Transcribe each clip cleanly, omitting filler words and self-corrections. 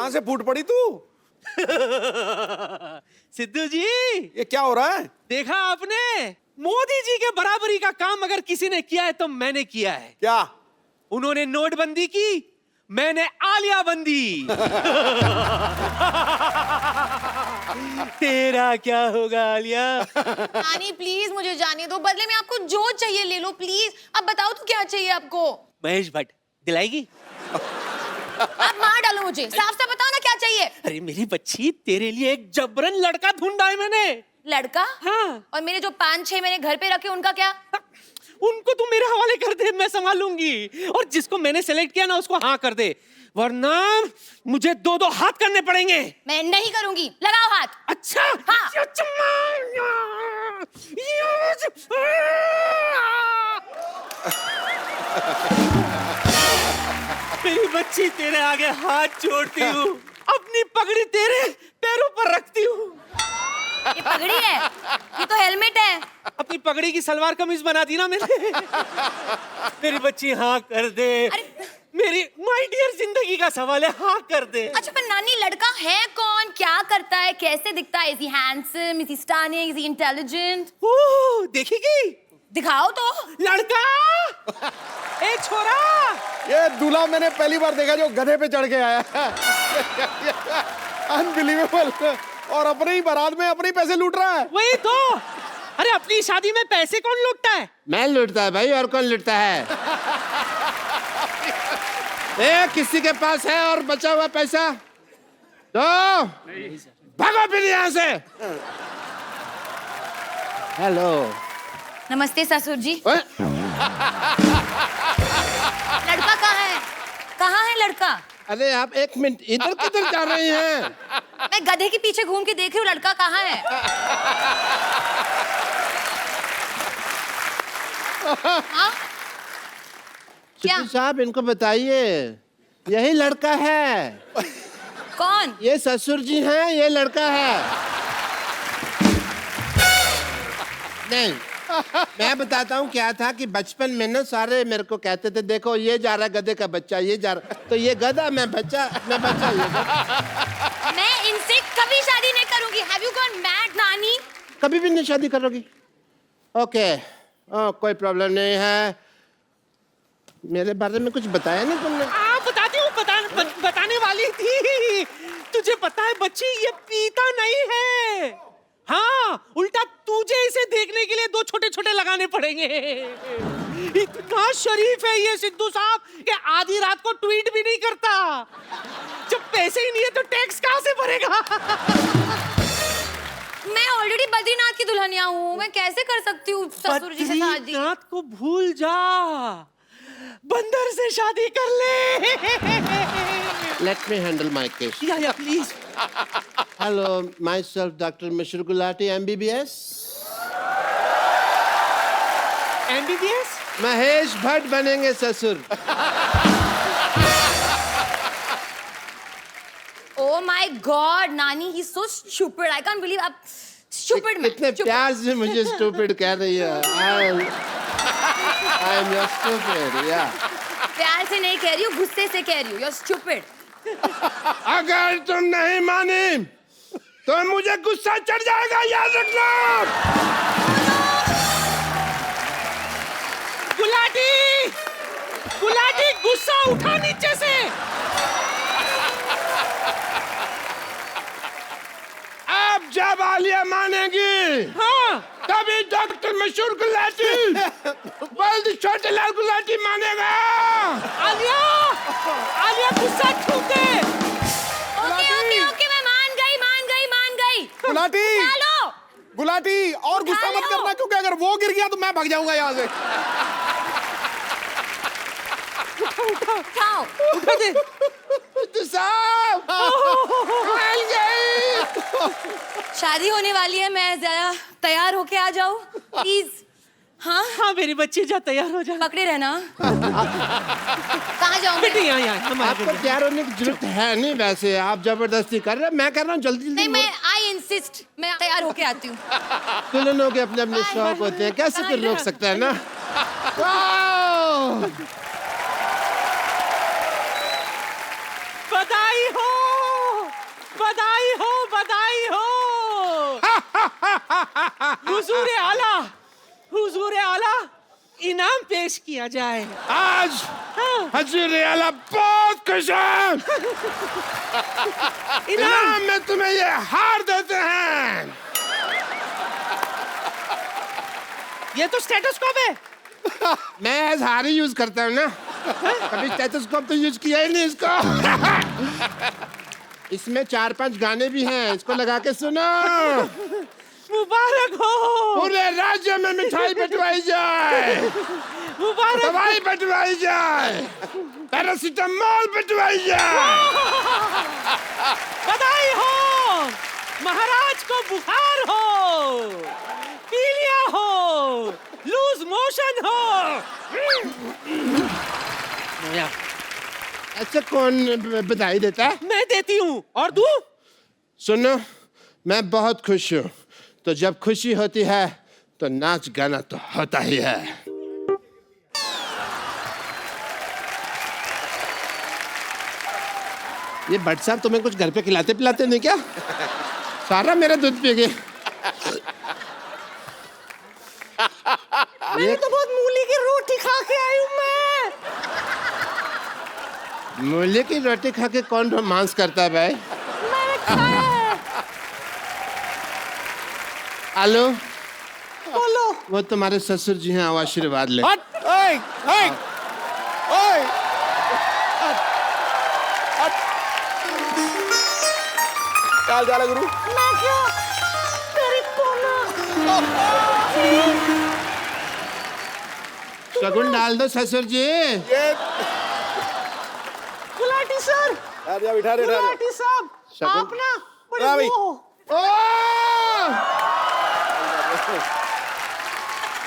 कहां से फूट पड़ी तू? सिद्धू जी, ये क्या हो रहा है? देखा आपने, मोदी जी के बराबरी का काम अगर किसी ने किया है तो मैंने किया है। क्या? उन्होंने नोटबंदी की, मैंने आलिया बंदी। तेरा क्या होगा आलिया? नानी प्लीज मुझे जाने दो, बदले में आपको जो चाहिए ले लो प्लीज। अब बताओ तो क्या चाहिए आपको? महेश भट्ट दिलाएगी? आप मार डालो मुझे, साफ साफ बताओ ना क्या चाहिए। अरे मेरी बच्ची, तेरे लिए एक जबरन लड़का ढूंढा है मैंने। लड़का? हाँ। और मेरे जो 5-6 मैंने घर पे रखे उनका क्या? उनको तू मेरे हवाले कर दे, मैं संभालूंगी। और जिसको मैंने सेलेक्ट किया ना उसको हाँ कर दे, वरना मुझे 2-2 हाथ करने पड़ेंगे। मैं नहीं करूंगी, लगाओ हाथ। अच्छा? हाँ। मेरी बच्ची, तेरे आगे हाथ जोड़ती हूँ, अपनी पगड़ी तेरे पैरों पर रखती हूँ। ये पगड़ी है, ये तो हेलमेट है। अपनी पगड़ी की सलवार कमीज बना दी ना मैंने। मेरी बच्ची हाँ कर दे। मेरी माय डियर जिंदगी का सवाल है, हाँ कर दे। अच्छा पर नानी, लड़का है कौन, क्या करता है, कैसे दिखता है? Is he handsome, is he stunning, is he intelligent? Oh, देखेगी? दिखाओ तो। लड़का, ए छोरा। ये दूल्हा मैंने पहली बार देखा जो गधे पे चढ़ के आया। अनबिलीवेबल। और अपने ही बारात में अपने ही पैसे लूट रहा है। वही तो। अरे अपनी शादी में पैसे कौन लूटता है? मैं लूटता है भाई, और कौन लूटता है? किसी के पास है और बचा हुआ पैसा तो भागो फिर यहाँ से। हेलो। नमस्ते ससुर जी। ओए, लड़का कहाँ है? कहाँ है लड़का? अरे आप एक मिनट, इधर किधर जा रही हैं? मैं गधे के पीछे घूम के देख रही हूँ, लड़का कहाँ है? हाँ? क्या? सिद्धू साहब, इनको बताइए, यही लड़का है। कौन? ये ससुर जी हैं, ये लड़का है। नहीं, मैं बताता हूँ क्या था कि बचपन में ना सारे मेरे को कहते थे, देखो ये जा रहा गधे का बच्चा, ये जा रहा, तो ये गधा, मैं बच्चा, मैं बच्चा, ये गधा। मैं इनसे कभी शादी नहीं करूंगी। Have you gone mad, नानी? कभी भी नहीं शादी करोगी? ओके, कोई प्रॉब्लम नहीं है। मेरे बारे में कुछ बताया नहीं तुमने? बताती हूँ, बताने वाली थी। तुझे पता है बच्ची, ये पीता नहीं है। हाँ, उल्टा तुझे इसे देखने के लिए 2 छोटे-छोटे लगाने पड़ेंगे। इतना शरीफ है ये सिद्धू साहब कि आधी रात को ट्वीट भी नहीं करता। जब पैसे ही नहीं है तो टैक्स कहाँ से भरेगा? मैं ऑलरेडी बद्रीनाथ की दुल्हनिया हूँ, मैं कैसे कर सकती हूँ ससुर जी से शादी? बद्रीनाथ को भूल जा, बंदर से शादी कर ले। Let me handle my case. या please. Hello, myself, Dr. Mishra Gulati, MBBS. MBBS? Mahesh Bhatt बनेंगे ससुर। Oh my God, नानी, he's so stupid. I can't believe आप stupid man. कितने प्यार से मुझे stupid कह रही है। I am your stupid, yeah. प्यार से नहीं कह रही हूँ, गुस्से से कह रही हूँ। You're stupid. अगर तुम नहीं मानी तो मुझे गुस्सा चढ़ जाएगा, याद रखना। गुलाटी, गुलाटी, गुस्सा उठा नीचे से। अब जब आलिया मानेगी, हाँ, तभी डॉक्टर मशहूर गुलाटी, बल्द छोटे लाल गुलाटी मानेगा। आलिया, आलिया गुस्सा छूटे। ओके, मैं मान गई। गुलाटी, चलो। गुलाटी, और गुस्सा मत लो। करना, क्योंकि अगर वो गिर गया तो मैं भाग जाऊंगा यहाँ से। उठाओ। उठा दे। साहब, मिल गई। शादी होने वाली है, मैं जरा तैयार होके आ जाऊँ प्लीज। हाँ हाँ मेरी बच्ची, जा तैयार हो जा। पकड़े रहना। कहाँ जाऊँ बेटी मैं? यहाँ आपको तैयार होने की जरूरत है नहीं, वैसे आप जबरदस्ती कर रहे हैं। मैं कर रहा हूँ, जल्दी नहीं, मैं आई इंसिस्ट, मैं तैयार होके आती हूँ। दुल्हनों के अपने अपने शौक होते हैं, कैसे कोई रोक सकता है ना। बधाई हो। हुजूर आला इनाम पेश किया जाए। आज हजूर आला बहुत खुश है। इनाम में तुम्हें ये हार देते हैं। ये तो स्टेथोस्कोप है। मैं एज हार ही यूज करता हूँ ना, कभी स्टेथोस्कोप तो यूज किया ही नहीं इसको। इसमें 4-5 गाने भी हैं, इसको लगा के सुनो। मुबारक हो। पूरे राज्य में मिठाई बंटवाई जाए, मुबारक दवाई बंटवाई जाए, पैरासीटामोल बंटवाई जाए। बधाई हो। महाराज को बुखार हो, पीलिया हो, लूज मोशन हो। अच्छा कौन बधाई देता है? मैं देती हूँ। और तू? सुनो, मैं बहुत खुश हूँ, तो जब खुशी होती है तो नाच गाना तो होता ही है। ये भट्ट साहब तुम्हें कुछ घर पे खिलाते पिलाते नहीं क्या? सारा मेरा दूध पी गए। मैंने तो बहुत मूली की रोटी खा के आई हूँ मैं। मूली की रोटी खा के कौन रोमांस करता है भाई? मैंने खाया है। हेलो, बोलो। वो तुम्हारे ससुर जी हैं, आओ आशीर्वाद ले। हट, ओए, ओए, ओए। हट। चाल जाला गुरु। मैं क्यों? तेरी कोना। शगुन डाल दो ससुर जी। ये गुलाटी सर। यार या बिठा रे गुलाटी साहब, शगुन- आप ना बड़े हाँ भाई। वो हो। ओ!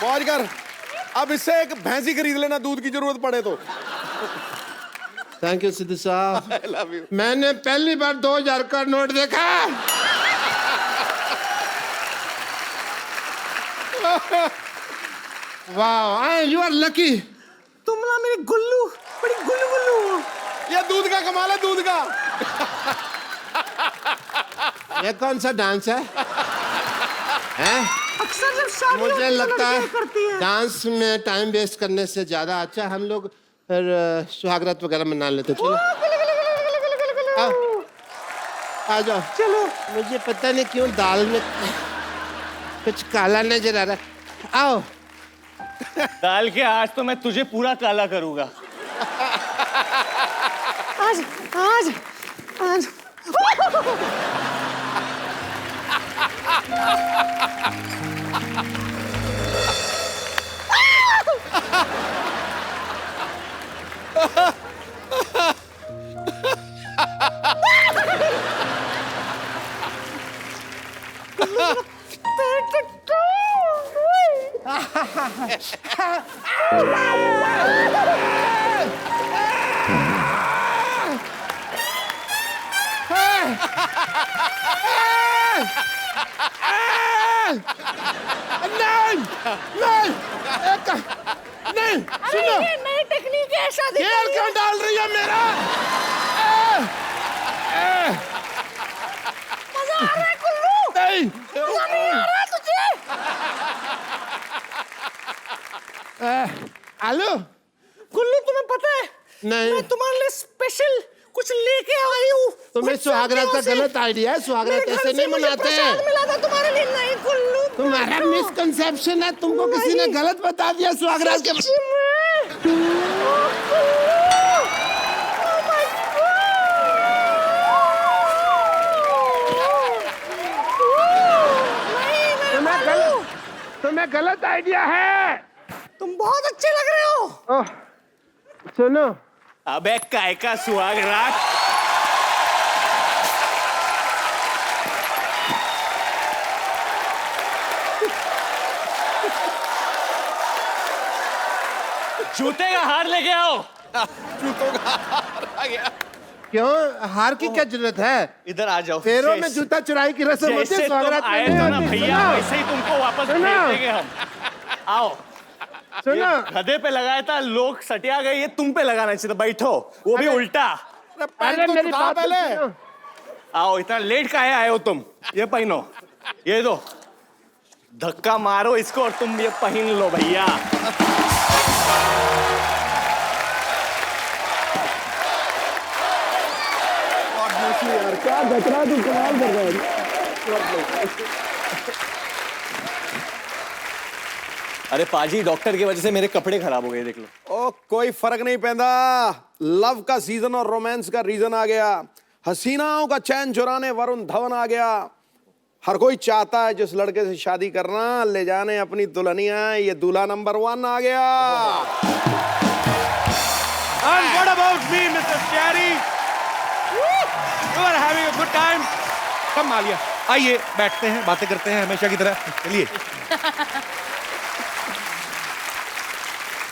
मौज कर। अब इससे एक भैंसी खरीद लेना, दूध की जरूरत पड़े तो। थैंक यू सिद्धू साहब। I love you. मैंने पहली बार 2000 का नोट देखा। वाह, यू आर लकी। तुम ना मेरी गुल्लू, बड़ी गुल्लू गुल्लू हो। ये दूध का कमाल है, दूध का। ये कौन सा डांस है? हैं? अक्सर जब शादी मुझे होती है, लगता लड़कियां करती है हैं। डांस में टाइम वेस्ट करने से ज्यादा अच्छा हम लोग सुहागरात वगैरह मना लेते। चलो आओ, आ जाओ। चलो। मुझे पता नहीं क्यों दाल में कुछ काला नजर आ रहा है। आओ। डाल के आज तो मैं तुझे पूरा काला करूंगा। आज आज आज नहीं, नहीं, नहीं, सुनो। ये नई टेक्निक है शादी तेल क्यों डाल रही है मेरा? मजा आ रहा है गुल्लू। नहीं, मजा नहीं आ रहा है तुझे? हेलो। गुल्लू तुम्हें पता है नहीं, मैं तुम्हारे लिए स्पेशल कुछ लेके आई हूँ। तुम्हें सुहागरात का गलत आइडिया है। सुहागरात ऐसे नहीं मनाते हैं। मिला था तुम्हारे लिए। नहीं गुल्लू, तुम्हारा मिसकंसेप्शन है। तुमको किसी ने गलत बता दिया सुहागरात के। सच्ची में। तुम्हें गलत आइडिया है। तुम बहुत अच्छे लग रहे हो। ओह, सुनो। अबे काय का सुहाग रात? जूते का हार लेके आओ। जूतों का हार आ गया। क्यों? हार की क्या जरूरत है? इधर आ जाओ। पैरों में जूता चुराई की रस्म होती है। जैसे तुम सुहागरात में आए नहीं थे ना होती। भैया, सुनो, वैसे ही तुमको वापस भेज सुनो। देंगे हम। आओ। सुनो। ये गधे पे लगाया था, लोग सटिया गए, ये तुम पे लगाना चाहिए था। बैठो, वो भी उल्टा। अरे पैंट तो मेरी उतार बात तो पहले। सुनो। आओ, इतना लेट काहे आए हो तुम? ये पहनो, ये दो। धक्का मारो इसको और तुम ये पहन लो भैया। यार क्या गचरा तू कमाल कर रहा है। अरे पाजी, डॉक्टर की वजह से मेरे कपड़े खराब हो गए, देख लो। ओ कोई फर्क नहीं पैदा, लव का सीजन और रोमांस का रीजन आ गया। हसीनाओं का चैन चुराने वरुण धवन आ गया। हर कोई चाहता है जिस लड़के से शादी करना, ले जाने अपनी दुल्हनिया। ये दूल्हा नंबर 1 आ गया। And what about me, Mr. Cherry? You are having a good time. कम आलिया, आइए बैठते हैं, बातें करते हैं हमेशा की तरह। चलिए।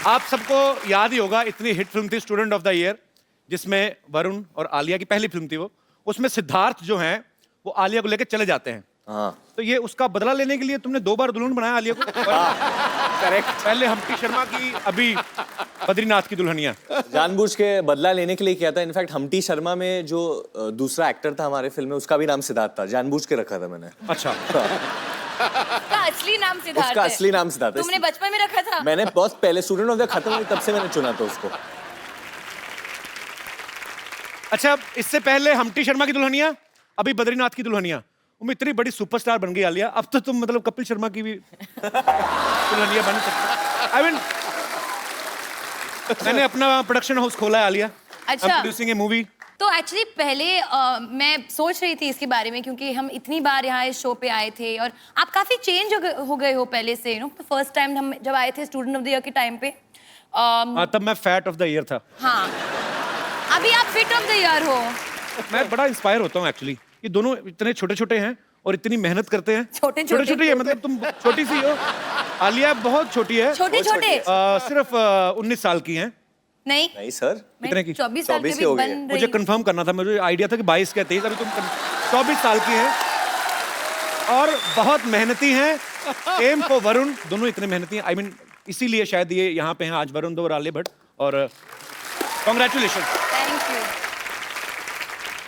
आप सबको याद ही होगा, इतनी हिट फिल्म थी स्टूडेंट ऑफ द ईयर, जिसमें वरुण और आलिया की पहली फिल्म थी वो। उसमें सिद्धार्थ जो हैं वो आलिया को लेकर चले जाते हैं। हाँ तो ये उसका बदला लेने के लिए तुमने 2 बार दुल्हन बनाया आलिया को। करेक्ट। पहले हम्टी शर्मा की, अभी बद्रीनाथ की दुल्हनिया। जानबूझ के बदला लेने के लिए किया था। इनफैक्ट हम्टी शर्मा में जो दूसरा एक्टर था हमारे फिल्म में, उसका भी नाम सिद्धार्थ था। जानबूझ के रखा था मैंने। अच्छा। उसका असली नाम सिद्धार्थ उसका है। असली नाम सिद्धार्थ है। तुमने बचपन में रखा था? मैंने बहुत पहले स्टूडेंट ऑफ द खत्म हुई तब से मैंने चुना था उसको। अच्छा, इससे पहले हम्टी शर्मा की दुल्हनिया, अभी बद्रीनाथ की दुल्हनिया। तुम इतनी बड़ी सुपरस्टार बन गई आलिया, अब तो तुम मतलब कपिल शर्मा की भी दुल्हनिया बन सकते। आई मीन, मैंने अपना प्रोडक्शन हाउस खोला है आलिया। अच्छा। प्रोड्यूसिंग ए मूवी। तो एक्चुअली पहले मैं सोच रही थी इसके बारे में, क्योंकि हम इतनी बार यहाँ इस शो पे आए थे और आप काफी चेंज हो गए हो पहले से। फर्स्ट टाइम हम जब आए थे स्टूडेंट ऑफ द ईयर के टाइम पे, हाँ, तब मैं फैट ऑफ द ईयर था। हाँ, अभी आप फिट ऑफ द ईयर हो। मैं बड़ा इंस्पायर होता हूँ एक्चुअली। ये दोनों इतने छोटे छोटे हैं और इतनी मेहनत करते हैं। छोटे छोटे है, मतलब तुम छोटी सी हो, आलिया बहुत छोटी है। छोटे छोटे सिर्फ 19 साल की हैं। नहीं सर, कितने की? 24 साल 24 की हो गई बन है। रही। मुझे कंफर्म करना था, मुझे आइडिया था कि 22 या 23, अभी तुम 24 साल की हैं और बहुत मेहनती हैं। एम फॉर वरुण, दोनों इतने मेहनती हैं। आई मीन, इसीलिए शायद ये यहाँ पे हैं आज, वरुण और आलिया भट्ट। और कॉन्ग्रेचुलेशन। Thank you.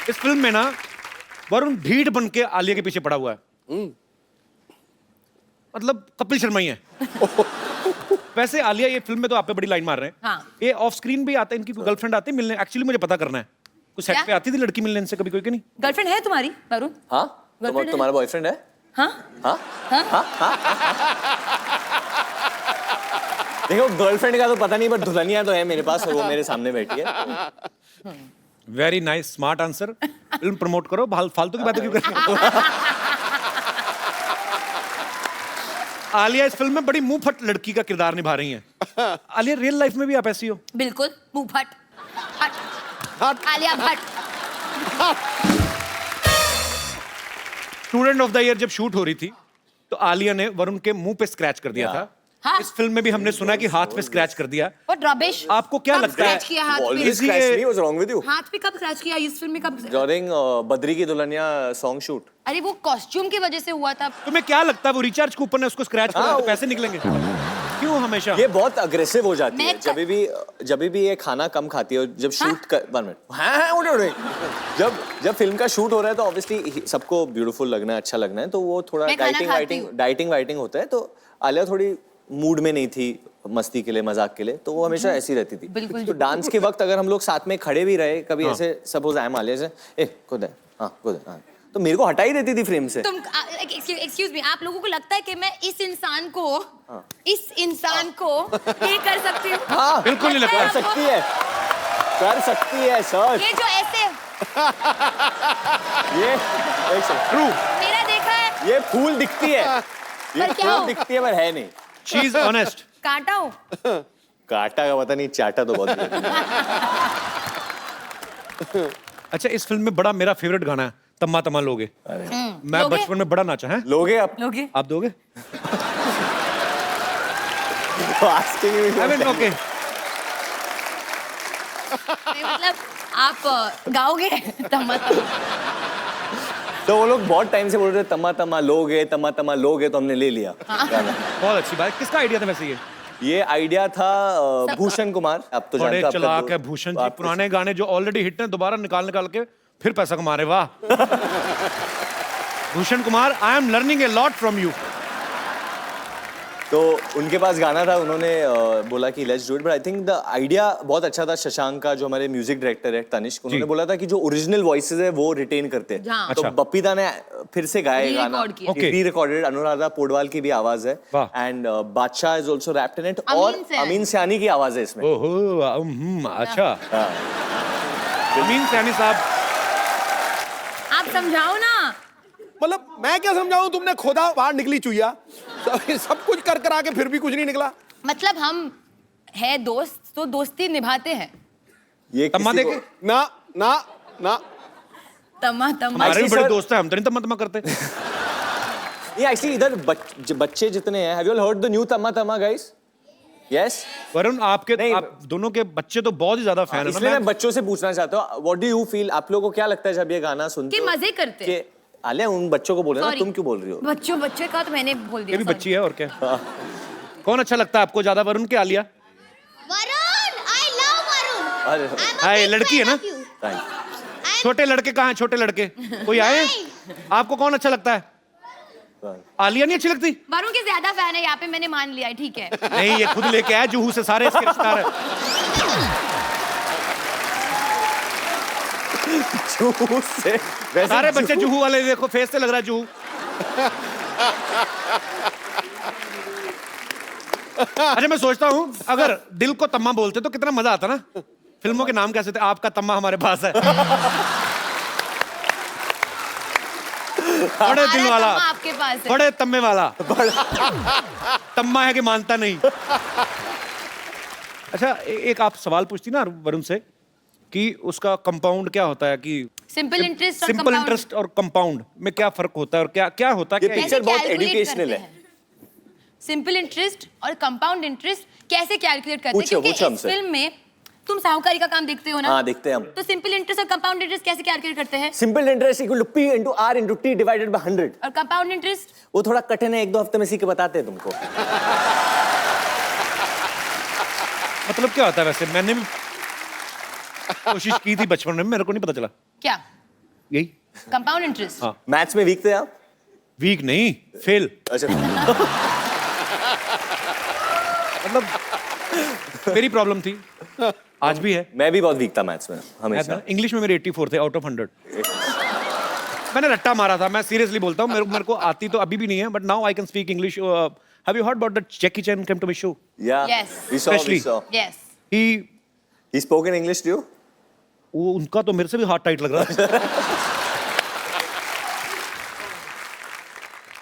इस फिल्म में ना वरुण ढीठ बन के आलिया के पीछे पड़ा हुआ है। मतलब कपिल शर्मा ही है। वैसे आलिया ये फिल्म में तो आप पे बड़ी लाइन मार रहे हैं। हाँ। ये ऑफ स्क्रीन भी आता है, इनकी कोई गर्लफ्रेंड आती है मिलने? एक्चुअली मुझे पता करना है, कुछ सेट क्या? पे आती थी लड़की मिलने इनसे कभी कोई कि नहीं? गर्लफ्रेंड है तुम्हारी वरुण? हाँ, Girlfriend है? तुम्हारा बॉयफ्रेंड है? हाँ हाँ हाँ। देखो, गर्लफ्रेंड का तो पता नहीं, बट दुल्हनिया तो है मेरे पास और वो मेरे सामने बैठी है। Very nice, smart answer. Film promote करो, फालतू की बातें क्यों कर रहे हो? आलिया इस फिल्म में बड़ी मुंह फट लड़की का किरदार निभा रही हैं। आलिया, रियल लाइफ में भी आप ऐसी हो? बिल्कुल, मुंह फट। हट। Alia Bhatt. Student of the year जब शूट हो रही थी तो आलिया ने वरुण के मुंह पे स्क्रैच कर दिया था। हाँ। इस फिल्म में भी हमने सुना कि हाथ पे स्क्रैच कर दिया। What rubbish? आपको क्या कब लगता है? scratch किया हाथ पे? Always scratch me, what's wrong with you? हाथ पे कब स्क्रैच किया? इस फिल्म में कब? During बद्री की दुल्हनिया सॉन्ग शूट। अरे वो कॉस्ट्यूम की वजह से हुआ था। तुम्हें क्या लगता है वो रिचार्ज कूपन है, उसको स्क्रैच करो तो पैसे निकलेंगे? क्यों हमेशा? ये बहुत अग्रेसिव हो जाती है मैं जब भी ये खाना कम खाती है। जब शूट कर 1 मिनट, हाँ उड़े जब फिल्म का शूट हो रहा है तो ऑब्वियसली सबको ब्यूटीफुल लगना है, अच्छा लगना है, तो वो थोड़ा मैं खाना खाती हूँ। डाइटिंग वाइटिंग होता है। तो आलिया थोड़ी मूड में नहीं थी मस्ती के लिए, मजाक के लिए, तो वो हमेशा ऐसी रहती थी। बिल्कुल। तो डांस के वक्त अगर हम लोग साथ में खड़े भी रहे कभी, ऐसे सपोज आई एम आलिया से, ए खुद है, हाँ खुद है, हाँ, तो मेरे को हटा ही देती थी फ्रेम से। तुम एक्सक्यूज मी, आप लोगों को लगता है कि मैं इस इंसान को ये कर सकती हूँ? हाँ बिल्कुल नहीं लगता। कर सकती है सर। ये जो ऐसे ये एक सेकंड, ट्रू। मेरा देखा है, ये फूल दिखती है, ये पर क्या फूल हो? दिखती है पर है नहीं। She is honest. कांटा हो। काटा का पता नहीं, चाटा तो बहुत है। अच्छा, इस फिल्म में बड़ा मेरा फेवरेट गाना है तम्मा तम्मा लोगे। मैं लोगे? बचपन में बड़ा नाचा है। लोगे आप? लोगे? आप दोगे? Asking I mean, okay. मतलब आप गाओगे? तम्मा तम्मा। तो वो लोग बहुत टाइम से बोल रहे थे तम्मा तम्मा लोगे, तो हमने ले लिया गाना। बहुत अच्छी बात। किसका आइडिया था वैसे ये आइडिया था भूषण कुमार। आप तो बड़े जानते हो, आपका चलाक है दो- भूषण जी। आप- पुराने गाने जो ऑलरेडी हिट हैं दोबारा निकाल के फिर पैसा कमा रहे। वाह। Bhushan Kumar, I am learning a lot from you. तो उनके पास गाना था, उन्होंने बोला कि let's do it, but I think the idea बहुत अच्छा था। शशांक का जो हमारे म्यूजिक डायरेक्टर है तनिष्क, उन्होंने बोला था कि जो ओरिजिनल वॉइसेस है वो रिटेन करते हैं। हाँ। तो अच्छा। बप्पीदा ने फिर से गाया ये गाना, Re-record किया। Okay. री रिकॉर्डेड, अनुराधा पोडवाल की भी आवाज है वाह। And Badshah is also wrapped in it, Amin और सैनी। अमीन सैनी की आवाज है इसमें। ओहो अच्छा। अमीन सैनी साहब, आप समझाओ ना। मतलब मैं क्या समझाऊं, तुमने खोदा बाहर निकली चुईया, सब कुछ कर कर आके फिर भी कुछ नहीं निकला। मतलब हम है दोस्त तो दोस्ती निभाते हैं। ये तम्मा किसी को- देखे ना ना ना तमा तमा हमारे भी Actually, बड़े sir- दोस्त हैं, हम तो नहीं तम्मा करते। ये एक्चुअली इधर बच्चे जितने हैं, have you all heard the new Tamma Tamma guys? Yes. Varun आपके नहीं, आप दोनों के बच्चे तो बहुत ही ज्यादा फैन इसलिए है मैं बच्चों से पूछना चाहता हूँ, व्हाट डू यू फील, आप लोगों को क्या लगता है जब ये गाना सुनते कि हो? मजे करते हैं। कि आलिया उन बच्चों को बोल रहे हो ना, Sorry. तुम क्यों बोल रही हो? बच्चे का तो मैंने बोल ये दिया। भी sorry. बच्ची है और क्या। कौन अच्छा लगता है आपको ज्यादा, वरुण के Alia? Varun, I love Varun. अरे I'm a हाँ, ये big लड़की है fan ना? of you. thank you. I'm- छोटे लड़के कहाँ हैं, छोटे लड़के कोई आए? आपको कौन अच्छा लगता है? आलिया नहीं अच्छी लगती? वरुण के ज्यादा फैन है यहाँ पे, मैंने मान लिया है, ठीक है। नहीं, ये खुद लेके आया जुहू से, सारे इसके रिश्तेदार हैं। जुहू से वैसे सारे बच्चे जुहू वाले, देखो फेस से लग रहा है जुहू। अच्छा, मैं सोचता हूँ अगर दिल को तम्मा बोलते तो कितना मजा आता ना। फिल्मों के नाम कैसे थे? आपका तम्मा हमारे पास है। बड़े दिल हमारा वाला, तम्मा आपके पास है। बड़े तम्मे वाला। तम्मा है कि मानता नहीं। अच्छा, एक आप सवाल पूछती ना वरुण से कि उसका कंपाउंड क्या होता है, कि सिंपल इंटरेस्ट और सिंपल compound इंटरेस्ट और कंपाउंड में क्या फर्क होता है, और क्या क्या होता है, ये क्या पिक्चर बहुत कैलकुलेट educational करते है। हैं? सिंपल इंटरेस्ट और कंपाउंड इंटरेस्ट कैसे कैलकुलेट करते हैं? पूछो, क्योंकि पूछो इस हमसे। फिल्म में तुम साहूकारी का काम देखते हो ना? हाँ, देखते हैं हम। तो सिंपल इंटरेस्ट और कंपाउंड इंटरेस्ट कैसे कैलकुलेट करते हैं? Simple interest equal to P into R into T divided by 100। और कंपाउंड इंटरेस्ट? वो थोड़ा कठिन है, 1-2 हफ्ते में सीख के बताते हैं तुमको। मतलब क्या होता है वैसे? मैंने भी कोशिश की थी बचपन में, मेरे को नहीं पता चला। क्या? यही कंपाउंड इंटरेस्ट? हाँ। मैथ्स में वीक थे आप? वीक नहीं, फेल। अच्छा। मतलब मेरी प्रॉब्लम थी, आज भी है। मैं भी बहुत वीक था मैथ्स में हमेशा। इंग्लिश में मेरे 84 थे आउट ऑफ 100। मैंने रट्टा मारा था, मैं सीरियसली बोलता हूँ, मेरे को आती तो अभी भी नहीं है, but now I can speak English. Have you heard about that Jackie Chan came to my show? Yeah. Yes. We saw. Especially- We saw. Yes. He spoke in English to you? वो उनका तो मेरे से भी हाथ tight लग रहा है।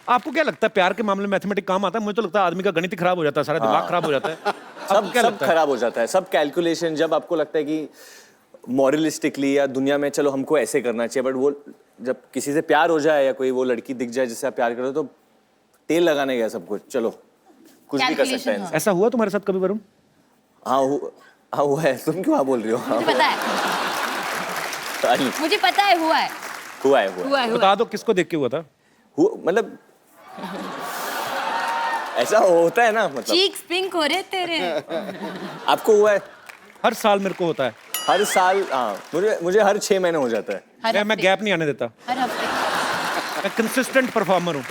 आपको क्या लगता है प्यार के मामले में मैथमेटिक्स काम आता है? मुझे तो लगता है आदमी का गणित ही खराब हो जाता है, सारा दिमाग खराब हो जाता है। आपको सब क्या सब लगता है? खराब हो जाता है, सब कैलकुलेशन। जब आपको लगता है कि मॉरलिस्टिकली या दुनिया में चलो हमको ऐसे करना चाहिए, बट वो जब किसी से प्यार हो जाए या कोई वो लड़की दिख जाए जिससे आप प्यार करो, तो तेल लगाने गया सब कुछ, चलो कुछ भी कर सकता है Calculation, इंसान। ऐसा हुआ तुम्हारे साथ कभी वरुण? हाँ हुआ है। तुम क्यों हाँ बोल रही हो? हाँ, मुझे पता है, मुझे पता है, हुआ है, हुआ है, हुआ है। हुआ है, हुआ बता दो किसको देख के हुआ था? मतलब ऐसा होता है ना, मतलब चीक्स पिंक हो रहे तेरे। आपको हुआ है? हर साल मेरे को होता है। हर साल? हाँ, मुझे हर 6 महीने हो जाता है। हर मैं हफ्ते, गैप नहीं आने देता, हर हफ्ते। मैं कंसिस्टेंट परफॉर्मर हूँ।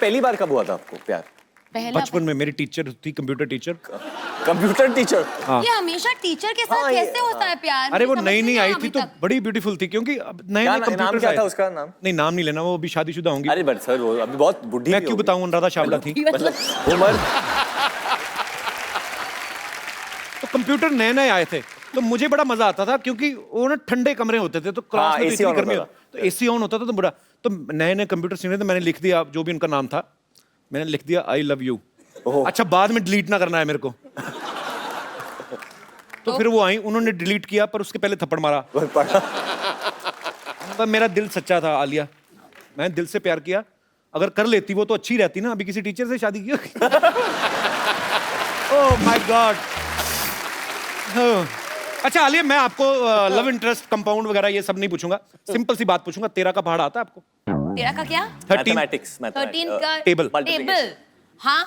पहली बार कब हुआ था आपको प्यार? पहला बचपन में मेरी टीचर थी, कंप्यूटर टीचर। Computer teacher? हाँ। ये हमेशा टीचर के साथ हाँ, ये- कैसे होता है प्यार? अरे वो मुझे नई समझ नई नहीं आई आया थी अभी तो तक। बड़ी ब्यूटीफुल थी, क्योंकि अब नए क्या नए नाम कंप्यूटर्स क्या आए था थे। उसका नाम? नहीं, नाम नहीं लेना, वो अभी शादीशुदा होंगी। अरे बट सर वो अभी बहुत बुढ़ी मैं भी क्यों होगी। बताऊं, अनुराधा चावला थी। मतलब उम्र। तो कंप्यूटर नए नए आए थे, तो मुझे बड़ा मजा आता था, क्योंकि वो ना ठंडे कमरे होते थे, तो क्लास में तो AC इतनी on गर्मी होता तो एसी ऑन होता था, तो बड़ा, तो नए नए कंप्यूटर सीखे थे, मैंने लिख दिया जो भी उनका नाम था, मैंने लिख दिया आई लव यू। ओह। अच्छा, बाद में डिलीट ना करना है मेरे को। तो फिर वो आई, उन्होंने डिलीट किया, पर उसके पहले थप्पड़ मारा। पढ़ा। पर मेरा दिल सच्चा था आलिया, मैंने दिल से प्यार किया। अगर कर लेती वो तो अच्छी रहती ना, अभी किसी टीचर से शादी की। Oh my God. अच्छा आलिया, मैं आपको लव इंटरेस्ट, कंपाउंड वगैरह ये सब नहीं पूछूंगा, सिंपल सी बात पूछूंगा, तेरा का पहाड़ आता है आपको? तेरा का क्या? 13 मैथमेटिक्स 13 का टेबल। टेबल। हाँ,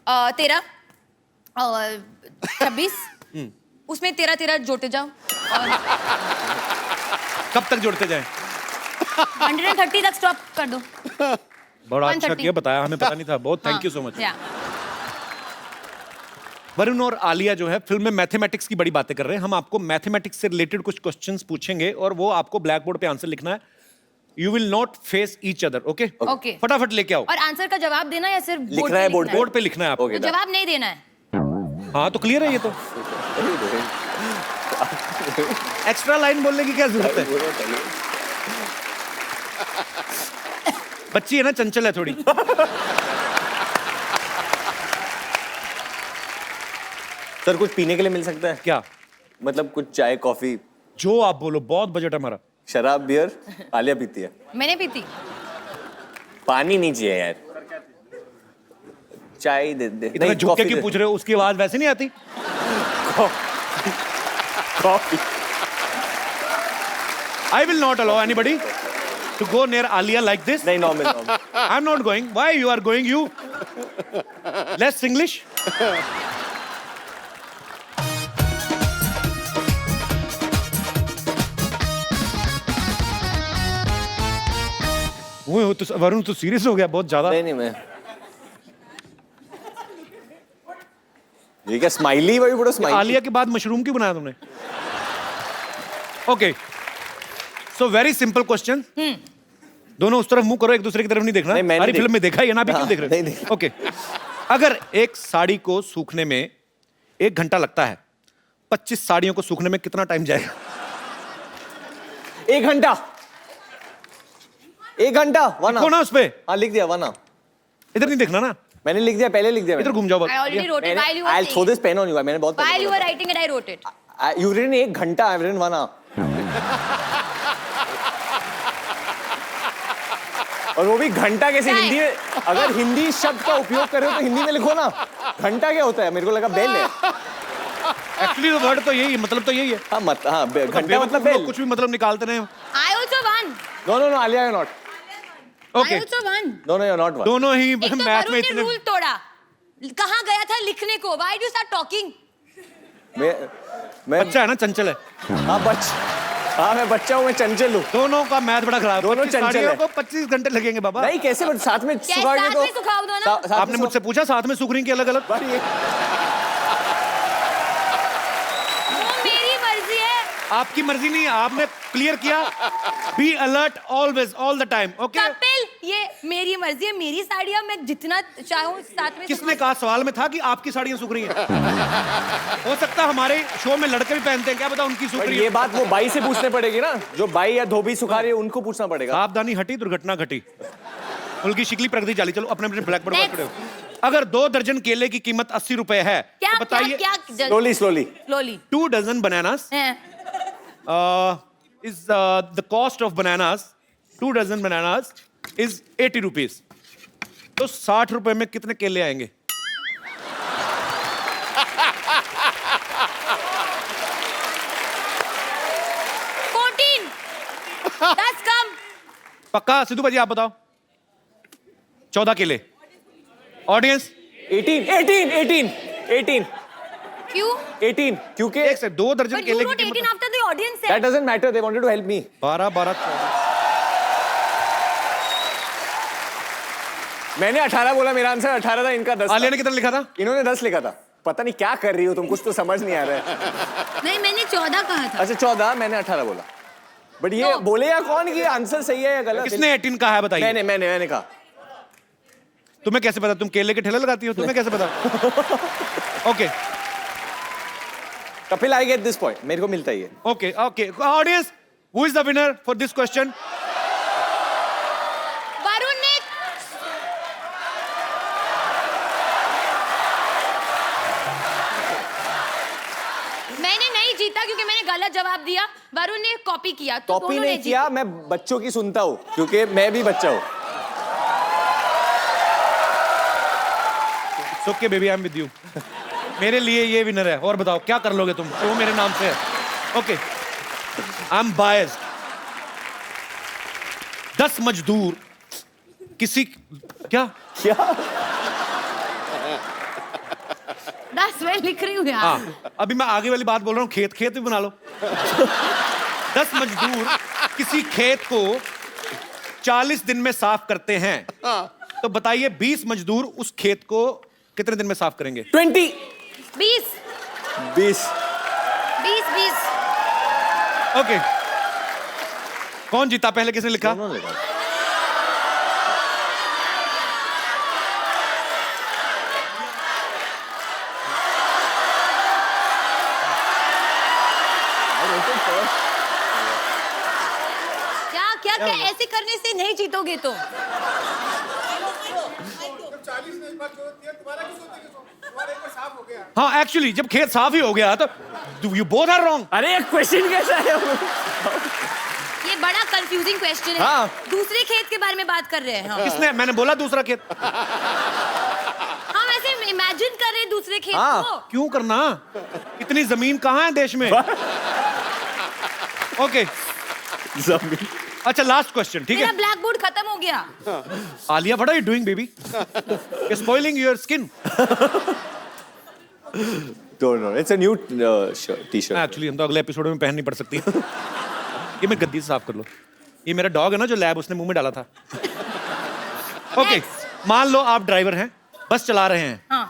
13 और 26, उसमें 13 जोड़ते जाओ और कब तक जोड़ते जाएं? 130 तक स्टॉप कर दो। बड़ा अच्छा 130 किया, बताया, हमें पता नहीं था, बहुत थैंक यू सो मच। या वरुण और आलिया जो है फिल्म में मैथमेटिक्स की बड़ी बातें कर रहे हैं। हम आपको मैथमेटिक्स से रिलेटेड कुछ क्वेश्चंस पूछेंगे और वो आपको ब्लैक बोर्ड पे आंसर लिखना है। You will not face each other, okay? Okay. फटाफट लेके आओ। और आंसर का जवाब देना या सिर्फ लिखना है बोर्ड पे? बोर्ड पे लिखना है आपको। ओके, तो जवाब नहीं देना है। हाँ तो क्लियर है ये तो। एक्स्ट्रा लाइन बोलने की क्या जरूरत है? बच्ची है ना, चंचल है थोड़ी। सर कुछ पीने के लिए मिल सकता है? क्या मतलब कुछ चाय कॉफी? जो आप बोलो, बहुत बजट है हमारा। शराब बियर आलिया पीती है। मैंने पी थी। पानी नहीं चाहिए यार, चाय दे दे। इतना झुक के क्यों पूछ रहे हो? उसकी आवाज वैसे नहीं आती। Coffee. I will not allow anybody to go near Alia like this. नहीं normal. I'm not going. Why you are going? You less English. वो तो वरुण तो सीरियस हो गया बहुत ज्यादा। नहीं मैं ये क्या स्माइली? वही बड़ा स्माइली। आलिया के बाद मशरूम क्यों बनाया तुमने? Okay, so very simple question. दोनों उस तरफ मुंह करो, एक दूसरे की तरफ नहीं देखना। नहीं, मैंने सारी देख- फिल्म में देखा है ना, भी क्यों हाँ, देख रहे नहीं देखा। ओके, अगर एक साड़ी को सूखने में 1 घंटा लगता है, 25 साड़ियों को सूखने में कितना टाइम जाएगा? 1 घंटा। 1 घंटा। वन लिखो ना उस पे। हाँ लिख दिया वन। इधर नहीं देखना ना, मैंने लिख दिया, पहले लिख दिया। इधर घूम जाओ I already wrote it while you I'll were throw saying. this pen on you. मैंने बहुत While you were writing it, I wrote it. You've written 1 घंटा, I've written 1 hour. और वो भी घंटा कैसे? Time. हिंदी में अगर हिंदी शब्द का उपयोग कर रहे हो तो हिंदी में लिखो ना। घंटा क्या होता है? मेरे को लगा बेल है। एक्चुअली वर्ड तो यही है, मतलब तो यही है। हाँ घंटा मतलब बेवकूफ बेल। लोग कुछ भी मतलब निकालते रहे। I also won. No Alia you're not. Okay, I also won. No you're not one. दोनों ही एक तो मैथ वरुण में ने इतने। रूल तोड़ा। कहाँ गया था लिखने को? Why do you start talking? मैं बच्चा है ना, चंचल है। हाँ मैं बच्चा हूँ, मैं चंचल हूँ। दोनों का मैथ बड़ा खराब। दोनों 25 चंचल साड़ियों है। को 25 घंटे लगेंगे बाबा। नहीं कैसे? बट साथ में क्या सुखाओगे साथ तो में सुखाओ दो ना? साथ में आपने मुझसे पूछा साथ में सूख रही कि अलग अलग? वो मेरी मर्जी है। आपकी मर्जी नहीं है, आपने क्लियर किया। Be alert always, all the time, okay? Kapil, ये मेरी मर्जी है, मेरी साड़ियाँ मैं जितना चाहूँ साथ में किसने कहा? सवाल में था कि आपकी साड़ियां सूख रही हैं। हो सकता है हमारे शो में लड़के भी पहनते हैं, क्या पता उनकी सूख रही ये है। बात वो बाई से पूछने पड़ेगी ना, जो बाई या धोबी सुखा रही है उनको पूछना पड़ेगा। सावधानी हटी, दुर्घटना घटी। उनकी शिकली प्रगति चाली। चलो अपने अपने ब्लैक बोर्ड पर Next. खड़े हो। अगर 2 दर्जन केले की कीमत 80 रुपए है, क्या तो बताइए क्या slowly slowly. Slowly 2 dozen bananas is the cost of bananas, 2 dozen bananas is 80 rupees. तो 60 रुपए में कितने केले आएंगे? फोर्टीन 10 कम। पक्का? सिद्धू भाजी आप बताओ। 14 केले। ऑडियंस 18 क्यों? क्योंकि एक से 2 दर्जन But you केले wrote की 18 कीमत after the audience that said. doesn't matter, they wanted to help me. 12 14 मैंने 18 बोला, मेरा आंसर 18 था, इनका 10 आलिया था। ने कितना लिखा था? इन्होंने 10 लिखा था। पता नहीं क्या कर रही हो तुम, कुछ तो समझ नहीं आ रहा है। नहीं, मैंने 14 कहा था। अच्छा 14, मैंने 18 बोला। बट ये तो- बोलेगा कौन कि ये आंसर सही है या गलत? किसने 18 कहा है बताइए? मैंने कहा। तुम्हें कैसे पता? तुम केले के ठेले लगाती हो, तुम्हें कैसे पता? Okay Kapil I get this point, मेरे को मिलता ही है। Okay okay audience, who is the winner for this question? Varun ने मैंने नहीं जीता क्योंकि मैंने गलत जवाब दिया। वरुण ने कॉपी किया तो कॉपी दोनों ने नहीं किया, मैं बच्चों की सुनता हूँ क्योंकि मैं भी बच्चा हूँ। Okay baby, I am with you. मेरे लिए ये विनर है। और बताओ क्या कर लोगे तुम? वो मेरे नाम से है। Okay, I am biased. 10 मजदूर किसी क्या 10 मैं लिख रही हूँ यार। हाँ, अभी मैं आगे वाली बात बोल रहा हूँ। खेत खेत भी बना लो। 10 मजदूर किसी खेत को 40 दिन में साफ करते हैं, तो बताइए 20 मजदूर उस खेत को कितने दिन में साफ करेंगे? 20 20 20 20 ओके, कौन जीता? पहले किसने लिखा? उन्होंने लिखा। क्या क्या क्या ऐसे करने से नहीं जीतोगे तो? हाँ, एक्चुअली जब खेत साफ ही हो गया तो यू बोथ आर रॉन्ग। अरे क्वेश्चन कैसा है? ये बड़ा कंफ्यूजिंग क्वेश्चन है। हाँ। दूसरे खेत के बारे में बात कर रहे हैं हम। किसने? मैंने बोला दूसरा खेत। हम ऐसे इमेजिन कर रहे हैं दूसरे खेत हाँ। को। क्यों करना? इतनी जमीन कहाँ है देश में? ओके, जमीन। अच्छा लास्ट क्वेश्चन, ठीक मेरा है? ब्लैक बोर्ड खत्म हो गया। Alia, what are you doing baby? You spoiling your skin. Don't know. It's a new t-shirt. Actually हम तो अगले एपिसोड में पहन नहीं पड़ सकती। ये मैं गद्दी से साफ कर लो। ये मेरा डॉग है ना जो लैब उसने मुंह में डाला था। ओके, मान लो आप ड्राइवर हैं, बस चला रहे हैं। हाँ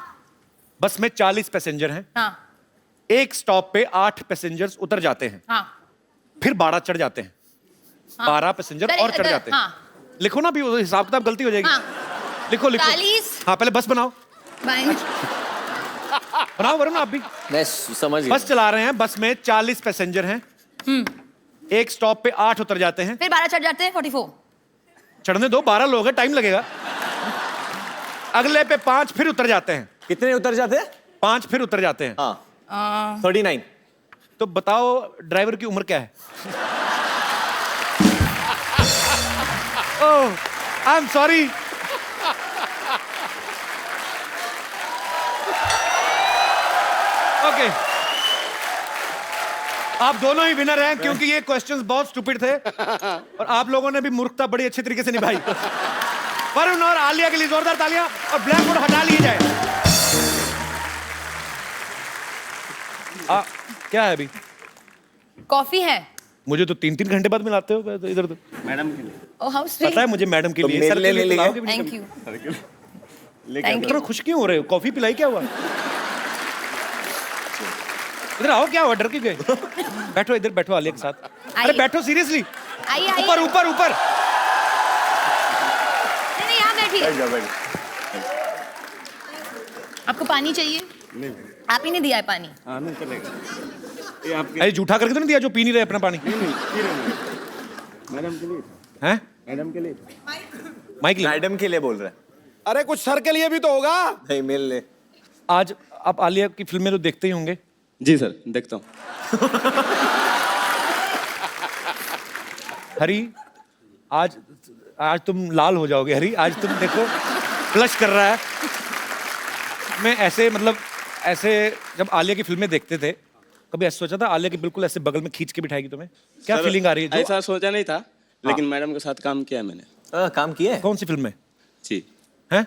बस में 40 पैसेंजर हैं। हाँ एक स्टॉप पे 8 पैसेंजर्स उतर जाते हैं, हाँ फिर 12 चढ़ जाते हैं। 12 पैसेंजर और चढ़ जाते हैं। हाँ। लिखो ना, भी हिसाब किताब गलती हो जाएगी। हाँ। लिखो लिखो। 40। हाँ, पहले बस बनाओ। बनाओ वरुण आप भी। मैं समझ गया। बस चला रहे हैं, बस में 40 पैसेंजर हैं। एक स्टॉप पे 8 उतर जाते हैं, फिर 12 चढ़ जाते हैं। 44। चढ़ने दो, 12 लोग हैं, टाइम लगेगा। अगले पे 5 फिर उतर जाते हैं। कितने उतर जाते हैं? 5 फिर उतर जाते हैं। हाँ 39। तो बताओ ड्राइवर की उम्र क्या है? ओह, आई एम सॉरी। ओके, आप दोनों ही विनर हैं क्योंकि ये क्वेश्चंस बहुत स्टूपिड थे और आप लोगों ने भी मूर्खता बड़ी अच्छे तरीके से निभाई। वरुण और आलिया के लिए जोरदार तालियां और ब्लैक बोर्ड हटा लिए जाए। क्या है अभी? कॉफी है। मुझे तो 3-3 घंटे बाद मिलाते हो तो इधर तो। Oh how sweet. पता है मुझे मैडम के तो लिए। मेरे सर के लिए लिए पिलाओगे भी? Thank you. थैंक इतना यू। खुश क्यों हो रहे हो? कॉफी पिलाई क्या हुआ? इधर आओ, क्या हुआ? डर के गए? बैठो, इधर बैठो आलिया के साथ। अरे आइए। बैठो, सीरियसली। आइए आइए। ऊपर ऊपर ऊपर। नहीं यहाँ बैठिए। बैठ जाओ, बैठ जाओ। आपको पानी चाहिए? आप ही ने दिया है पानी। अरे झूठा करके तो नहीं दिया जो पी नहीं रहे अपना पानी? मैडम के लिए। हैं? मैडम के लिए। माइक ले। मैडम के लिए बोल रहा है। अरे कुछ सर के लिए भी तो होगा। नहीं, मिल ले। आज आप आलिया की फिल्में तो देखते ही होंगे। जी सर, देखता हूँ। हरी, आज तुम लाल हो जाओगे। हरी, आज तुम देखो ब्लश कर रहा है। मैं ऐसे मतलब ऐसे जब आलिया की फिल्में देखते थे, कभी ऐसा सोचा था आलिया की बिल्कुल ऐसे बगल में खींच के बिठाएगी तुम्हें? क्या सर, फीलिंग आ रही है? ऐसा सोचा नहीं था, लेकिन मैडम के साथ काम किया मैंने। काम किया है? कौन सी फिल्म में? जी। हैं?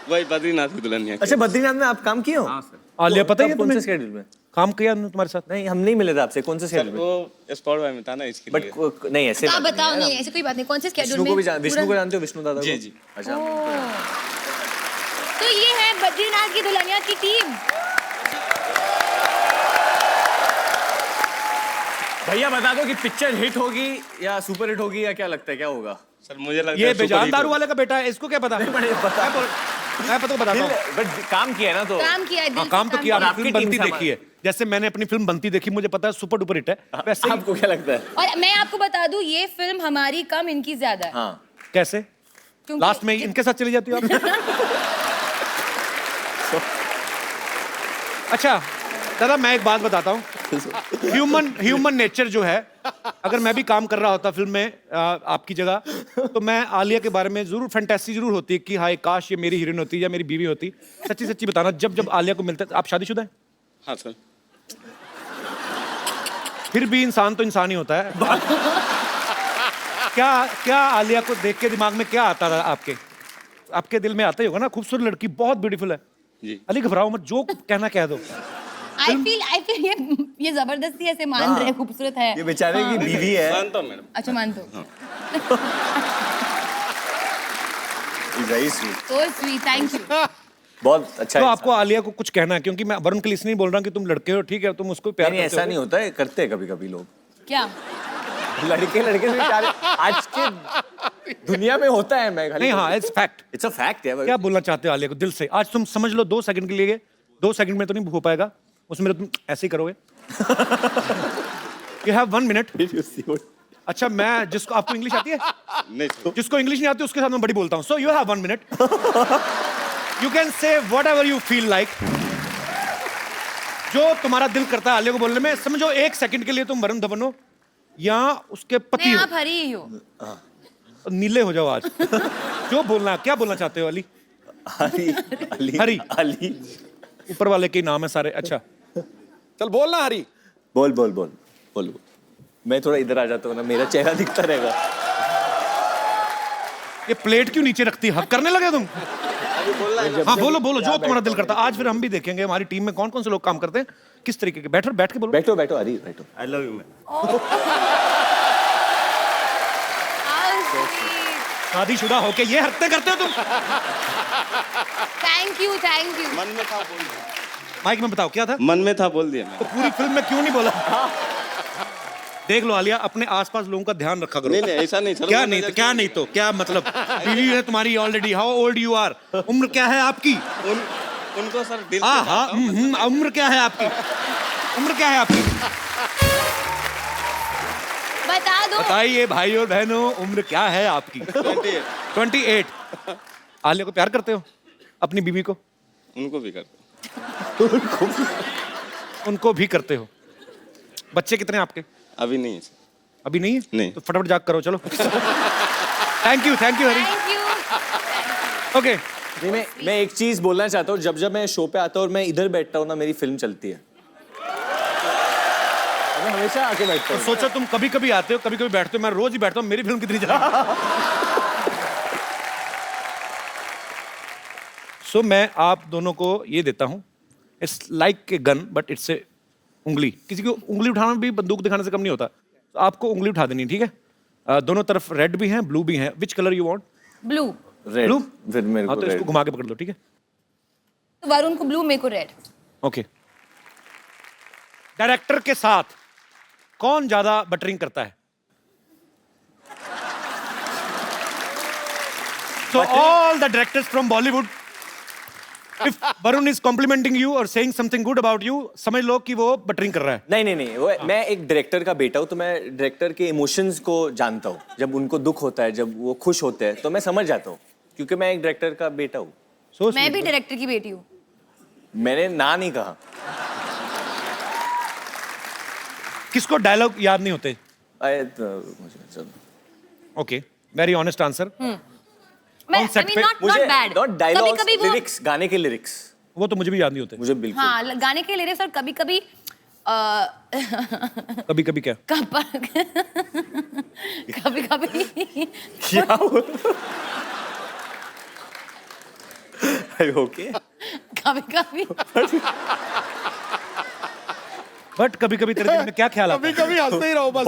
वही बद्रीनाथ की दुल्हनिया। अच्छा, बद्रीनाथ में आप काम किए हो? हाँ सर। आलिया पता ही है कौन तुम्हें? से शेड्यूल में? काम किया उन्होंने तुम्हारे साथ? नहीं, हम नहीं मिले थे आपसे। कौन से सर शेड्यूल में? वो स्पॉट बाय में था ना, इसके लिए। बट नहीं, ऐसे आप बताओ। नहीं ऐसे कोई बात नहीं। कौन से स्केड्यूल विष्णु में? को भी विष्णु को जानते हो? विष्णु दादा को? जी, जी। अच्छा। तो ये है बद्रीनाथ की दुल्हनिया की टीम। भैया बता दो कि पिक्चर हिट होगी या सुपर हिट होगी या क्या लगता है, क्या होगा? सर मुझे लगता ये है बेजान दारू वाले का बेटा है, इसको क्या पता? मैं पता बताता हूँ। बट काम किया है ना, तो काम किया है दिल हाँ, से काम तो किया। और आपने आपकी फिल्म टीम बनती से देखी है, जैसे मैंने अपनी फिल्म बनती देखी, मुझे पता है सुपर डुपर हिट है। वैसे ही- आपको क्या लगता है? और मैं आपको बता दूं ये फिल्म हमारी कम इनकी ज्यादा है। हाँ। कैसे? क्योंकि- लास्ट में इनके साथ चली जाती हो आप? अच्छा दादा, मैं एक बात बताता हूँ। ह्यूमन नेचर जो है, अगर मैं भी काम कर रहा होता फिल्म में आपकी जगह, तो मैं आलिया के बारे में जरूर फैंटेसी जरूर होती कि हाय काश ये मेरी हीरोइन होती या मेरी बीवी होती। सच्ची सच्ची बताना, जब जब आलिया को मिलता है। आप शादीशुदा हैं? हाँ सर। फिर भी इंसान तो इंसान ही होता है। क्या क्या आलिया को देख के दिमाग में क्या आता था आपके दिल में आता ही होगा ना, खूबसूरत लड़की, बहुत ब्यूटीफुल है। जी। अली घबराओ मत, जो कहना कह दो। आई फील ये जबरदस्ती ऐसे मान रहे हैं खूबसूरत है। ये बेचारे की बीवी है। मानता हूँ मैडम। अच्छा मानते हो? Very sweet. So sweet, thank you. बहुत अच्छा तो है आपको आलिया को कुछ कहना है, क्योंकि मैं वरुण के लिए इसलिए नहीं बोल रहा हूँ कि तुम लड़के हो, ठीक है, तुम उसको प्यार नहीं, करते ऐसा हो। नहीं होता है, करते हैं कभी कभी लोग, क्या? लड़के लड़के से प्यार आज के दुनिया में होता है। मैं नहीं, हाँ, it's fact. It's a fact है। क्या बोलना चाहते हो आलिया को दिल से? आज तुम समझ लो 2 सेकंड के लिए, 2 सेकंड में तो नहीं हो पाएगा, उसमें तो तुम ऐसे ही करोगे। You have 1 minute. अच्छा, मैं जिसको, आपको इंग्लिश आती है? नहीं जिसको इंग्लिश नहीं आती उसके साथ मैं बड़ी बोलता हूँ। So you have 1 minute, you can say what ever you feel like, जो तुम्हारा दिल करता है आलिया को बोलने में। समझो 1 सेकंड के लिए तुम वरुण धवन हो या उसके पति नहीं, हो, आप हरी ही हो। नीले हो जाओ आज। जो बोलना है, क्या बोलना चाहते हो अली? अली अली हरी। अली ऊपर वाले के नाम है सारे। अच्छा, चल बोलना हरी। बोल बोल बोल बोल। मैं थोड़ा इधर आ जाता हूँ ना, मेरा चेहरा दिखता रहेगा। ये प्लेट क्यों नीचे रखती है? हक करने लगे तुम? हाँ, बोलो बोलो, जो तुम्हारा दिल करता है। आज फिर हम भी देखेंगे हमारी टीम में कौन कौन से लोग काम करते हैं, किस तरीके के। बैठ के बोलो। बैठो बैठो अली बैठो। I love you ma'am. शादीशुदा होके ये हरकतें करते हो तुम? Thank you, thank you. मन में था बोल दिया। माइक में बताओ क्या था? मन में था बोल दिया मैं। तो पूरी फिल्म में क्यों नहीं बोला? देख लो आलिया, अपने आसपास लोगों का ध्यान रखा करो। नहीं नहीं ऐसा नहीं। चलो क्या मैं नहीं तो जैसे- क्या नहीं तो क्या मतलब? बीवी है तुम्हारी already. How old you are? उम्र क्या है आपकी? उनको सर दिल से हाँ, उम्र क्या है आपकी? उम्र क्या है आपकी? बता दो। बताइए भाई और बहनों, उम्र क्या है आपकी? 28। आलिया को प्यार करते हो? अपनी बीवी को? उनको भी करते। उनको भी करते हो? बच्चे कितने हैं आपके? अभी नहीं है सर। अभी नहीं है? नहीं। तो फटाफट जाग करो, चलो। Thank you Hari. Thank you. Okay, नहीं, मैं एक चीज बोलना चाहता हूँ। जब मैं शो पे आता हूँ और मैं इधर बैठता हूँ ना, मेरी फिल्म चलती है। मैं हमेशा आके बैठता तो हूँ। सोचो तुम कभी कभी आते हो, कभी कभी बैठते हो। मैं रोज ही बैठता हूँ, मेरी फिल्म कितनी चला। सो मैं आप दोनों को ये देता हूँ, it's like a gun but it's a उंगली। किसी को उंगली उठाना भी बंदूक दिखाने से कम नहीं होता। तो आपको उंगली उठा देनी, ठीक है? दोनों तरफ रेड भी हैं, ब्लू भी हैं। Which colour you want? Blue. Red. Blue? फिर मेरे हाँ, को तो इसको रेड। घुमा के पकड़ लो, ठीक है? तो वरुण को ब्लू, मेरे को रेड। ओके। डायरेक्टर के साथ कौन ज्यादा बटरिंग करता है? So all the directors from Bollywood, if Varun is complimenting you or saying something good about you, समझ लो कि वो बटरिंग कर रहा है। नहीं वो मैं एक डायरेक्टर का बेटा हूँ, तो मैं डायरेक्टर के इमोशंस को जानता हूँ। जब उनको दुख होता है, जब वो खुश होते हैं, तो मैं समझ जाता हूँ, क्योंकि मैं एक डायरेक्टर का बेटा हूँ। So मैं sweet. भी डायरेक्टर की बेटी हूँ। मैंने ना नहीं कहा। किसको डायलॉग याद नहीं होते? मुझे चलो। Okay, very honest answer. मैं On set पे नॉट मुझे बैड। नॉट डायलॉग्स, कभी-कभी वो लिरिक्स, गाने के लिरिक्स वो तो मुझे भी याद नहीं होते। मुझे बिल्कुल। हाँ, गाने के लिरिक्स और कभी-कभी कभी कभी क्या? कभी-कभी क्या हुआ? ओके। कभी-कभी बट कभी कभी तेरे दिल में क्या ख्याल आता है? कभी हंसते ही रहो बस।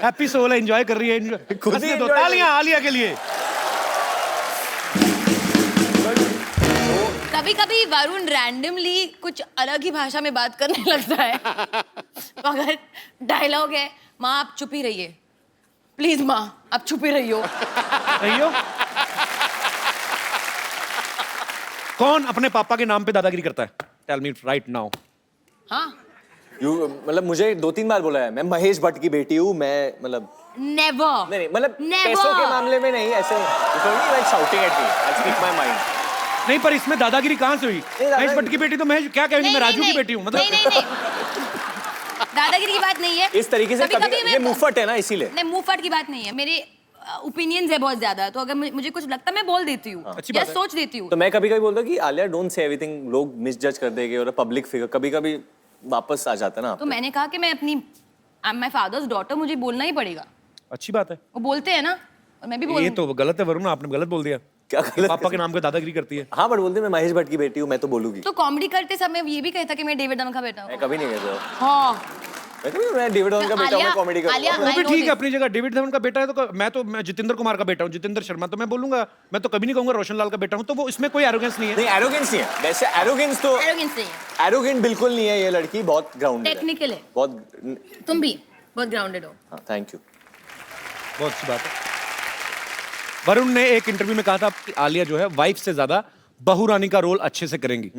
हैप्पी सोल है, एंजॉय कर रही है। enjoy- खुद ही हंसने दो। enjoy कर तालियां आलिया के लिए। कभी-कभी वरुण रैंडमली कुछ अलग ही भाषा में बात करने लगता है। तो अगर डायलॉग है, माँ आप चुप ही रहिए, प्लीज माँ आप चुप ही रहियो। रहियो। कौन अपने पापा के नाम पे दादागिरी करता है? Tell me right now. हाँ, मतलब मुझे 2-3 बार बोला है, मैं महेश भट्ट की बेटी हूँ, मैं मतलब नेवर। नहीं मतलब Never. पैसों के मामले में नहीं, ऐसे like shouting at me, I speak my mind. नहीं, पर इसमें दादागिरी कहाँ से हुई? महेश भट्ट की बेटी तो महेश क्या कहेगी? मैं राजू की बेटी हूँ, मतलब नहीं दादागिरी की बात नहीं है। इस तरीके से कभी-कभी ये मुफ्फट है ना, इसीलिए। नहीं, मुंह फट की बात नहीं है। मेरे ओपिनियंस है बहुत ज्यादा, तो अगर मुझे कुछ लगता है मैं बोल देती हूँ अच्छी या बात है। सोच देती हूँ। तो मैं कभी कभी बोलता हूँ कि आलिया डोंट से एवरीथिंग, लोग मिसजज कर देंगे, और पब्लिक फिगर कभी कभी वापस आ जाता है ना। तो मैंने कहा कि मैं अपनी I am my father's daughter, मुझे बोलना ही पड़ेगा। अच्छी बात है। वो बोलते हैं ना, और मैं भी ये बोलूँ। तो गलत है वरुण, आपने गलत बोल दिया। क्या गलत? पापा के नाम पे दादागिरी करती है। हाँ, बट बोलते मैं महेश भट्ट की बेटी हूँ, मैं तो बोलूंगी। तो कॉमेडी करते समय ये भी कहता कि मैं डेविड डन का बेटा हूँ। मैं कभी नहीं कहता। हाँ, मैं डेविड धवन का बेटा हूं, मैं कॉमेडी करूंगा। वो भी ठीक है अपनी जगह, डेविड धवन का बेटा है तो मैं जितेंद्र कुमार का बेटा हूँ, जितेंद्र शर्मा, तो मैं बोलूंगा, मैं तो कभी नहीं कहूंगा रोशन लाल का बेटा हूँ, तो वो इसमें कोई एरोगेंस नहीं है। नहीं एरोगेंस नहीं है, वैसे एरोगेंस तो एरोगेंट बिल्कुल नहीं है, ये लड़की बहुत ग्राउंडेड है, टेक्निकल है, बहुत। तुम भी बहुत ग्राउंडेड हो। हाँ थैंक यू। बहुत अच्छी बात है। वरुण ने एक इंटरव्यू में कहा था कि आलिया जो है वाइफ से ज्यादा बहू रानी का रोल अच्छे से करेंगी,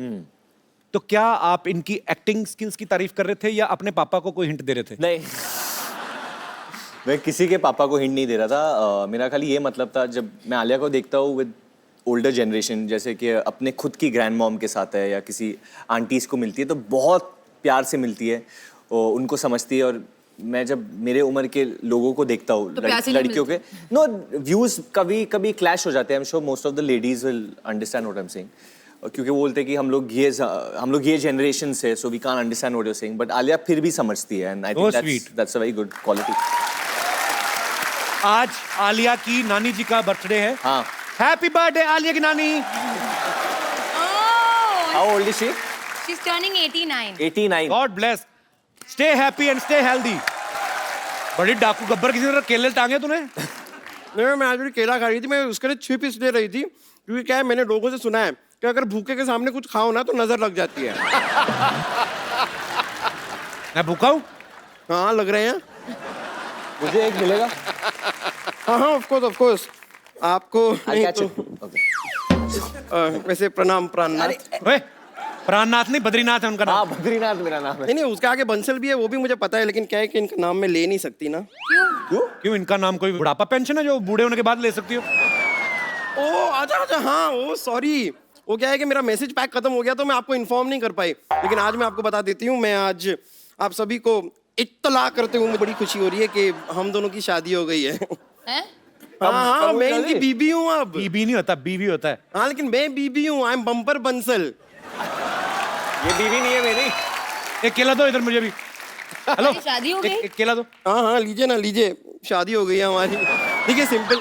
तो क्या आप इनकी एक्टिंग स्किल्स की तारीफ कर रहे थे या अपने पापा को कोई हिंट दे रहे थे? नहीं मैं किसी के पापा को हिंट नहीं दे रहा था, मेरा खाली ये मतलब था, जब मैं आलिया को देखता हूँ विद ओल्डर जनरेशन, जैसे कि अपने खुद की ग्रैंड मॉम के साथ है या किसी आंटीज को मिलती है तो बहुत प्यार से मिलती है, उनको समझती है, और मैं जब मेरे उम्र के लोगों को देखता हूँ लड़कियों के नो व्यूज कभी कभी क्लैश हो जाते हैं, I am sure most of the ladies will understand what I am saying, क्योंकि वो बोलते हैं कि हम लोग ये जनरेशन से, so we can't understand what you are saying, but Alia फिर भी समझती है, and I think that's a very good quality. आज आलिया की नानी जी का बर्थडे है। हाँ हैप्पी बर्थडे आलिया की नानी। How old is she? She is turning 89। 89। God bless, stay happy and stay healthy. बड़ी डाकू गब्बर, किसी ने केले टांगे तूने? नहीं, मैं आज भी केला खा रही थी, मैं उसके लिए छिप इसलिए रही थी क्योंकि क्या है, मैंने लोगों से सुना है कि अगर भूखे के सामने कुछ खाओ ना तो नजर लग जाती है। मैं भूखा हूँ? हाँ लग रहे हैं। मुझे एक मिलेगा? हाँ हाँ ऑफ कोर्स आपको नहीं तो वैसे प्रणाम प्राणनाथ। ओए, प्राणनाथ नहीं, बद्रीनाथ है उनका नाम। हाँ बद्रीनाथ मेरा नाम है। नहीं उसके आगे बंसल भी है, वो भी मुझे पता है, लेकिन क्या है कि इनका नाम मैं ले नहीं सकती ना। क्यों? इनका नाम कोई बुढ़ापा पेंशन है जो बूढ़े होने के बाद ले सकती हो? ओ अच्छा हाँ, ओ सॉरी, वो क्या है कि मेरा मैसेज पैक खत्म हो गया तो मैं आपको इन्फॉर्म नहीं कर पाई, लेकिन आज मैं आपको बता देती हूँ। मैं आज आप सभी को इत्तला करते हुए मुझे बड़ी खुशी हो रही है कि हम दोनों की शादी हो गई है। हाँ मैं इनकी बीबी हूँ अब। बीबी नहीं होता, बीवी होता है। हाँ लेकिन मैं बीबी हूँ, आई एम बम्पर बंसल। ये बीवी नहीं है मेरी। एक केला दो इधर मुझे भी। हेलो, शादी हो गई? एक केला दो। हाँ लीजिए ना लीजिए, शादी हो गई है हमारी। ठीक है सिंपल।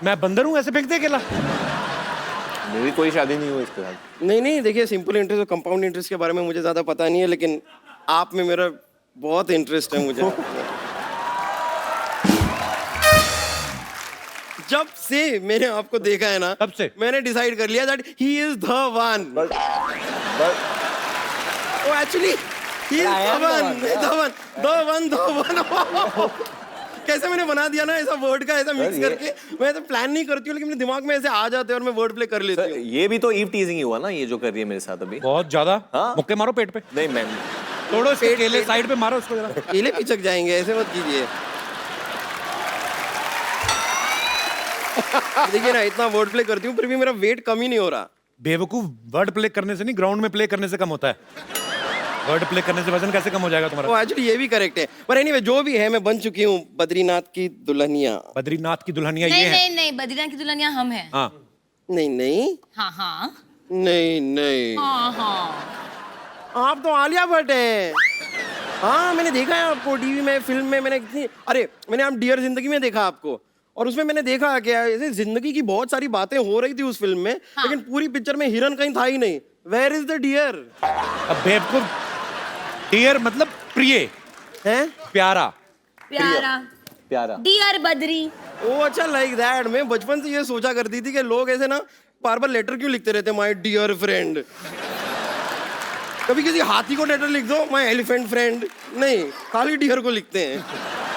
मैं बंदर हूँ ऐसे फेंकते केला? मेरी कोई शादी नहीं हुई इसके साथ। नहीं देखिए, सिंपल इंटरेस्ट और कंपाउंड इंटरेस्ट के बारे में मुझे ज्यादा पता नहीं है, लेकिन आप में मेरा बहुत इंटरेस्ट है मुझे। जब से मैंने आपको देखा है ना, तब से मैंने डिसाइड कर लिया that he is the one. Oh actually he is the one. कैसे मैंने बना दिया ना ऐसा वर्ड का, ऐसा मिक्स करके। मैं तो प्लान नहीं करती हूँ, लेकिन मेरे दिमाग में ऐसे आ जाते हैं और मैं वर्ड प्ले कर लेती हूँ। ये भी तो ईव टीजिंग ही हुआ ना, ये जो कर रही है मेरे साथ अभी। बहुत ज्यादा। हाँ? मुक्के मारो पेट पे। नहीं मैं तोड़ो इसके केले, साइड पे मारो उसको जरा। केले पिचक जाएंगे, ऐसे मत कीजिए। देखिए ना, इतना वर्ड प्ले करती हूँ फिर भी मेरा वेट कम ही नहीं हो रहा। बेवकूफ, वर्ड प्ले करने से नहीं, ग्राउंड में प्ले करने से कम होता है। वर्ड प्ले करने से वजन कैसे कम हो जाएगा तुम्हारा? एक्चुअली ये भी करेक्ट है, पर एनीवे जो भी है, मैं बन चुकी हूँ बद्रीनाथ की दुल्हनिया। बद्रीनाथ की दुल्हनिया ये है? नहीं, बद्रीनाथ की दुल्हनिया हम हैं। हाँ नहीं हाँ नहीं हाँ। आप तो आलिया भट्ट हैं। हाँ मैंने देखा है आपको टीवी में, फिल्म में। मैंने आप डियर जिंदगी में देखा आपको, और उसमें मैंने देखा कि ऐसे जिंदगी की बहुत सारी बातें हो रही थी उस फिल्म में। हाँ। लेकिन पूरी पिक्चर में हिरन कहीं था ही नहीं। Where is the deer? अब बेवकूफ, डियर मतलब प्रिय है, प्यारा डियर बद्री। ओ अच्छा, लाइक दैट। मैं बचपन से ये सोचा करती थी कि लोग ऐसे ना बार बार लेटर क्यों लिखते रहते, माय डियर फ्रेंड। कभी किसी हाथी को लेटर लिख दो, माय एलिफेंट फ्रेंड। नहीं, खाली डियर को लिखते हैं।